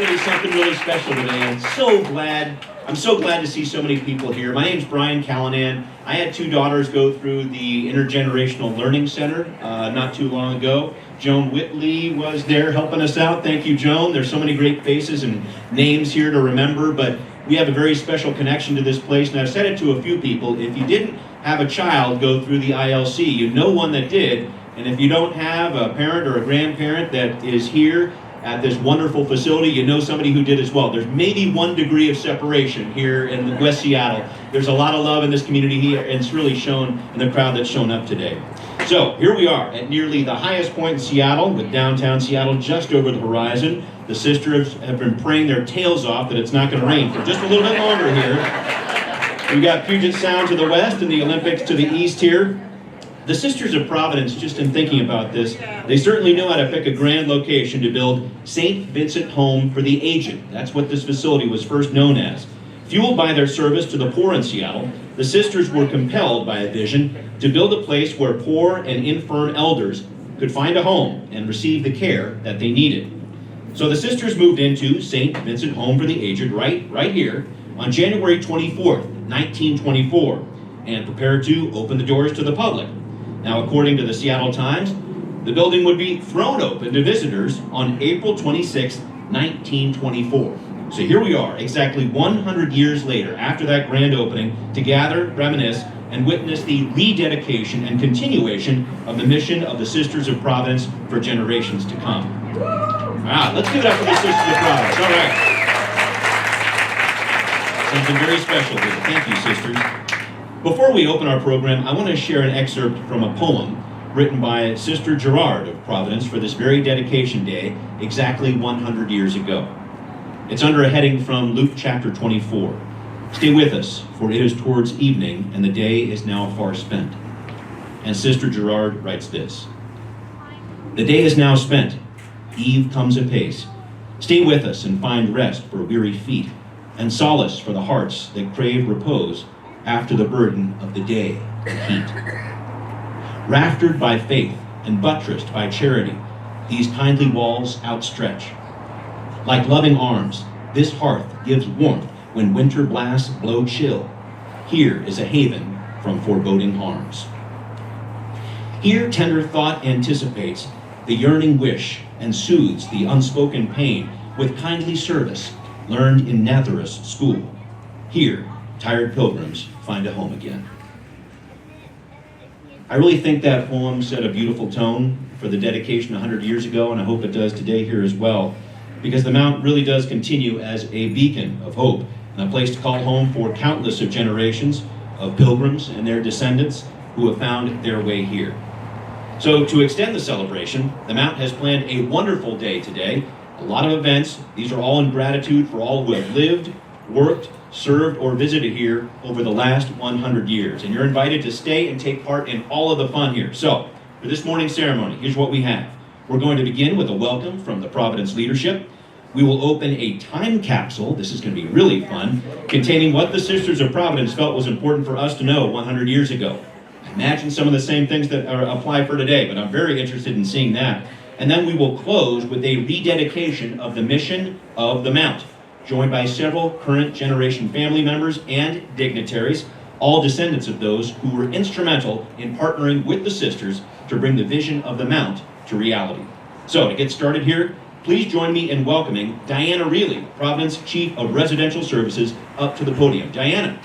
going to be something really special today. I'm so glad to see so many people here. My name's Brian Callanan. I had two daughters go through the Intergenerational Learning Center not too long ago. Joan Whitley was there helping us out. Thank you, Joan. There's so many great faces and names here to remember, but we have a very special connection to this place, and I've said it to a few people. If you didn't have a child go through the ILC, you know one that did, and if you don't have a parent or a grandparent that is here at this wonderful facility, you know somebody who did as well. There's maybe 1 degree of separation here in West Seattle. There's a lot of love in this community here, and it's really shown in the crowd that's shown up today. So here we are at nearly the highest point in Seattle, with downtown Seattle just over the horizon. The sisters have been praying their tails off that it's not going to rain for just a little bit longer here. We've got Puget Sound to the west and the Olympics to the east here. The Sisters of Providence, just in thinking about this, they certainly knew how to pick a grand location to build St. Vincent Home for the Aged. That's what this facility was first known as. Fueled by their service to the poor in Seattle, the sisters were compelled by a vision to build a place where poor and infirm elders could find a home and receive the care that they needed. So the sisters moved into St. Vincent Home for the Aged right here on January 24th, 1924, and prepared to open the doors to the public. Now, according to the Seattle Times, the building would be thrown open to visitors on April 26, 1924. So here we are, exactly 100 years later, after that grand opening, to gather, reminisce, and witness the rededication and continuation of the mission of the Sisters of Providence for generations to come. Wow, let's give it up for the Sisters of Providence. All right. Something very special here. Thank you, sisters. Before we open our program, I want to share an excerpt from a poem written by Sister Gerard of Providence for this very dedication day, exactly 100 years ago. It's under a heading from Luke chapter 24. Stay with us, for it is towards evening, and the day is now far spent. And Sister Gerard writes this: The day is now spent, eve comes apace. Stay with us and find rest for weary feet, and solace for the hearts that crave repose after the burden of the day and heat. Raftered by faith and buttressed by charity, these kindly walls outstretch. Like loving arms, this hearth gives warmth when winter blasts blow chill. Here is a haven from foreboding harms. Here tender thought anticipates the yearning wish and soothes the unspoken pain with kindly service learned in Nazareth's school. Here, tired pilgrims find a home again. I really think that poem set a beautiful tone for the dedication 100 years ago, and I hope it does today here as well, because the Mount really does continue as a beacon of hope and a place to call home for countless of generations of pilgrims and their descendants who have found their way here. So to extend the celebration, the Mount has planned a wonderful day today, a lot of events. These are all in gratitude for all who have lived, worked, served, or visited here over the last 100 years. And you're invited to stay and take part in all of the fun here. So, for this morning's ceremony, here's what we have. We're going to begin with a welcome from the Providence leadership. We will open a time capsule, this is going to be really fun, containing what the Sisters of Providence felt was important for us to know 100 years ago. I imagine some of the same things that apply for today, but I'm very interested in seeing that. And then we will close with a rededication of the mission of the Mount, joined by several current generation family members and dignitaries, all descendants of those who were instrumental in partnering with the sisters to bring the vision of the Mount to reality. So to get started here, please join me in welcoming Dianna Reely, Providence Chief of Residential Services, up to the podium. Dianna.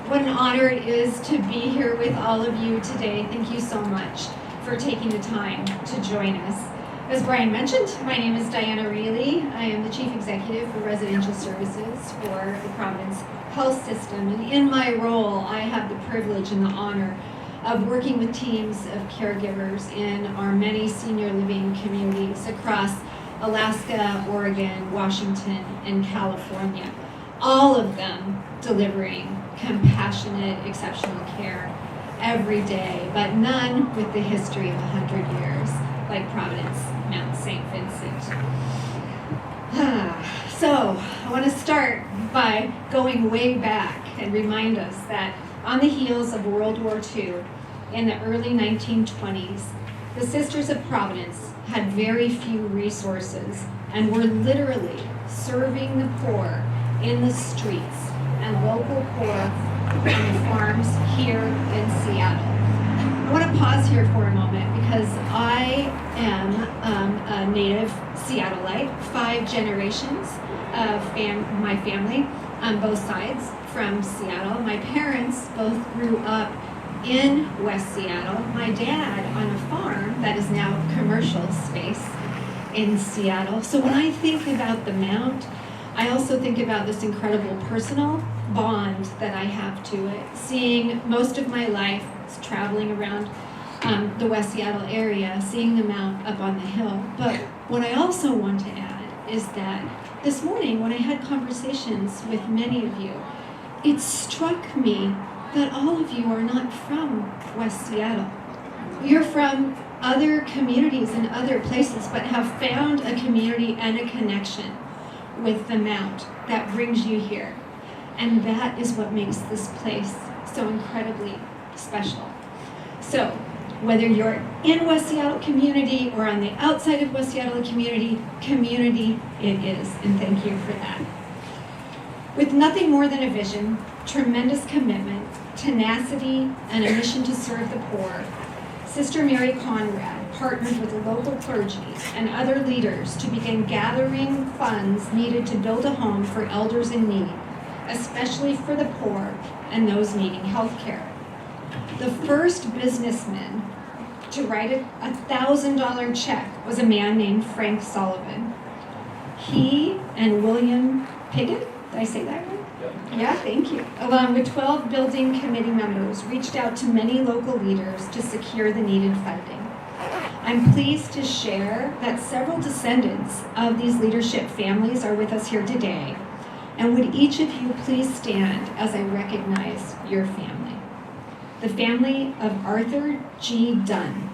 What an honor it is to be here with all of you today. Thank you so much for taking the time to join us. As Brian mentioned, my name is Dianna Reely. I am the Chief Executive for Residential Services for the Providence Health System. And in my role, I have the privilege and the honor of working with teams of caregivers in our many senior living communities across Alaska, Oregon, Washington, and California. All of them delivering compassionate, exceptional care every day, but none with the history of 100 years like Providence Mount St. Vincent. So I want to start by going way back and remind us that On the heels of World War II, in the early 1920s, the Sisters of Providence had very few resources and were literally serving the poor in the streets and local poor on the farms here in Seattle. I want to pause here for a moment because I am a native Seattleite, 5 generations of my family on both sides from Seattle. My parents both grew up in West Seattle. My dad on a farm that is now commercial space in Seattle. So when I think about the Mount, I also think about this incredible personal bond that I have to it. Seeing most of my life traveling around the West Seattle area, seeing the Mount up on the hill. But what I also want to add is that this morning when I had conversations with many of you, it struck me that all of you are not from West Seattle. You're from other communities and other places, but have found a community and a connection with the Mount that brings you here. And that is what makes this place so incredibly special. So, whether you're in West Seattle community or on the outside of West Seattle community it is, and thank you for that. With nothing more than a vision, tremendous commitment, tenacity, and a mission to serve the poor, Sister Mary Conrad partnered with the local clergy and other leaders to begin gathering funds needed to build a home for elders in need, especially for the poor and those needing health care. The first businessman to write a $1,000 check was a man named Frank Sullivan. He and William Piggott, did I say that right? Yeah, thank you. Along with 12 building committee members, reached out to many local leaders to secure the needed funding. I'm pleased to share that several descendants of these leadership families are with us here today. And would each of you please stand as I recognize your family? The family of Arthur G. Dunn.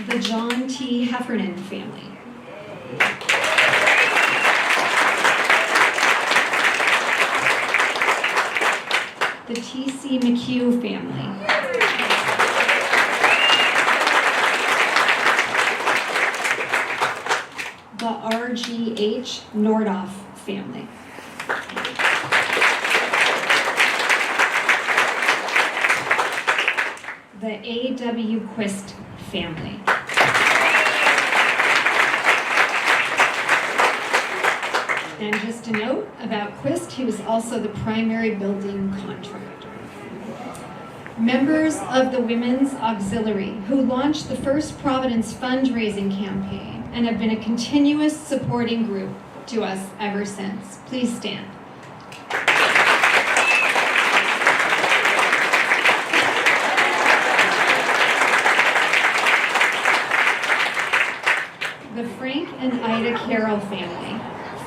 The John T. Heffernan family. The T.C. McHugh family. The R.G.H. Nordoff family. The A.W. Quist family. And just a note about Quist, he was also the primary building contractor. Members of the Women's Auxiliary, who launched the first Providence fundraising campaign and have been a continuous supporting group to us ever since. Please stand. The Frank and Ida Carroll family.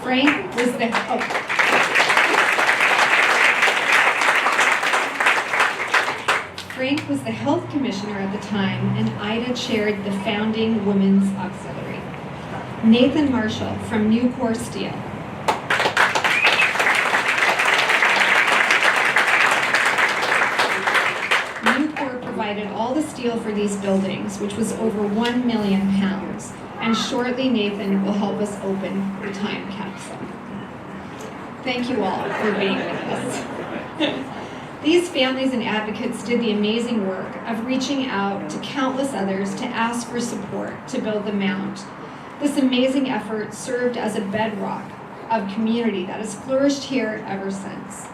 Frank was the Frank was the health commissioner at the time, and Ida chaired the founding Women's Auxiliary. Nathan Marshall from Nucor Steel. Nucor provided all the steel for these buildings, which was over 1 million pounds. And shortly, Nathan will help us open the time capsule. Thank you all for being with us. These families and advocates did the amazing work of reaching out to countless others to ask for support to build the Mount. This amazing effort served as a bedrock of community that has flourished here ever since.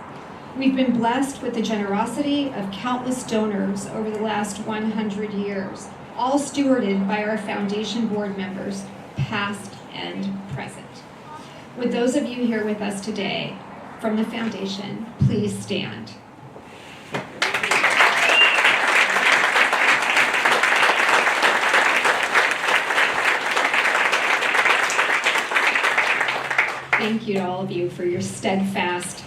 We've been blessed with the generosity of countless donors over the last 100 years, all stewarded by our foundation board members, past and present. Would those of you here with us today from the foundation please stand? Thank you to all of you for your steadfast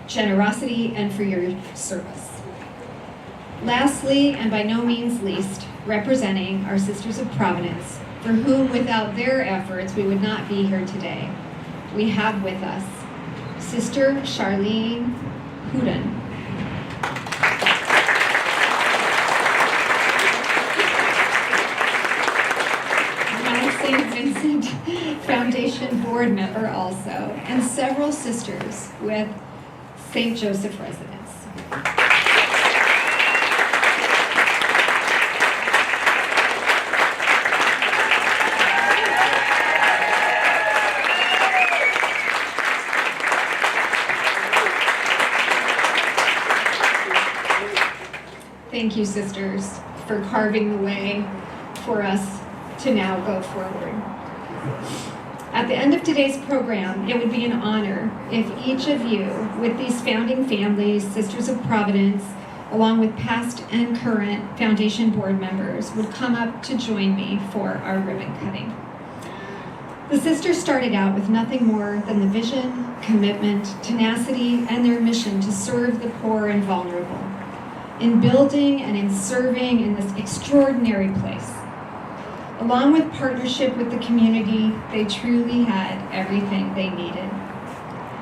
generosity and for your service. Lastly, and by no means least, representing our Sisters of Providence, for whom without their efforts we would not be here today. We have with us Sister Charlene Hooden. St. Vincent Foundation board member also, and several sisters with St. Joseph residence. Thank you, sisters, for carving the way for us to now go forward. At the end of today's program, it would be an honor if each of you, with these founding families, Sisters of Providence, along with past and current Foundation board members, would come up to join me for our ribbon cutting. The sisters started out with nothing more than the vision, commitment, tenacity, and their mission to serve the poor and vulnerable, in building and in serving in this extraordinary place. Along with partnership with the community, they truly had everything they needed.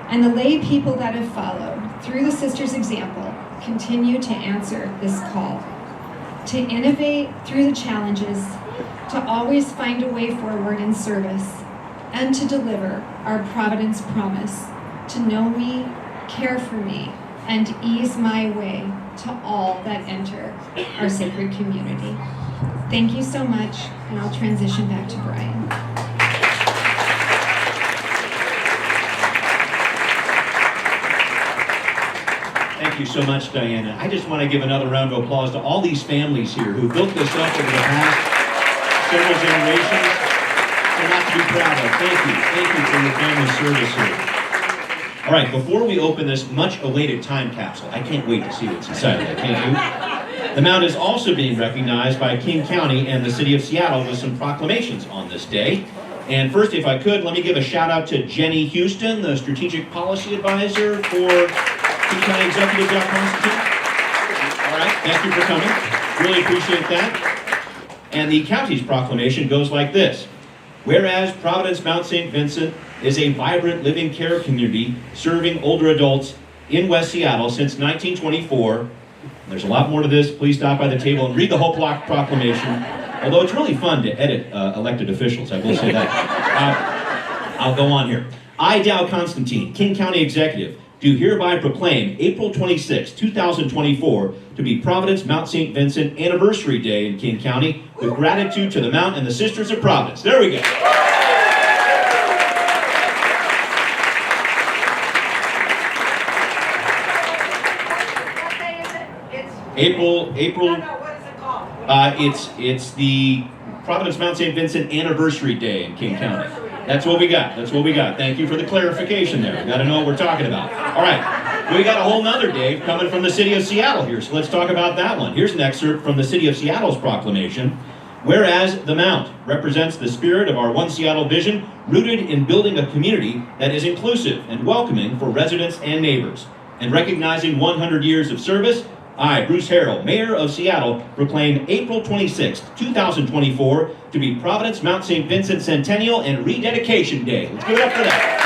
And the lay people that have followed, through the sisters' example, continue to answer this call, to innovate through the challenges, to always find a way forward in service, and to deliver our Providence promise, to know me, care for me, and ease my way to all that enter our sacred community. Thank you so much, and I'll transition back to Brian. Thank you so much, Diana. I just want to give another round of applause to all these families here who built this up over the past several generations. They're a lot to be proud of. Thank you. Thank you for your family service here. All right, before we open this much-awaited time capsule, I can't wait to see what's inside of it, can't you? The Mount is also being recognized by King County and the City of Seattle with some proclamations on this day. And first, if I could, let me give a shout out to Jenny Houston, the Strategic Policy Advisor for King County Executive Constantine. All right, thank you for coming. Really appreciate that. And the county's proclamation goes like this. Whereas Providence Mount St. Vincent is a vibrant living care community serving older adults in West Seattle since 1924, there's a lot more to this. Please stop by the table and read the whole proclamation. Although it's really fun to edit elected officials, I will say that. I'll go on here. I, Dow Constantine, King County Executive, do hereby proclaim April 26, 2024 to be Providence Mount St. Vincent Anniversary Day in King County with gratitude to the Mount and the Sisters of Providence. There we go. April. No, what is it called? It's the Providence Mount St. Vincent Anniversary Day in King County. That's what we got. That's what we got. Thank you for the clarification there. We got to know what we're talking about. All right. We got a whole nother day coming from the City of Seattle here, so let's talk about that one. Here's an excerpt from the City of Seattle's proclamation. Whereas the Mount represents the spirit of our One Seattle vision, rooted in building a community that is inclusive and welcoming for residents and neighbors. And recognizing 100 years of service, I, Bruce Harrell, Mayor of Seattle, proclaim April 26, 2024 to be Providence Mount St. Vincent Centennial and Rededication Day. Let's give it up for that.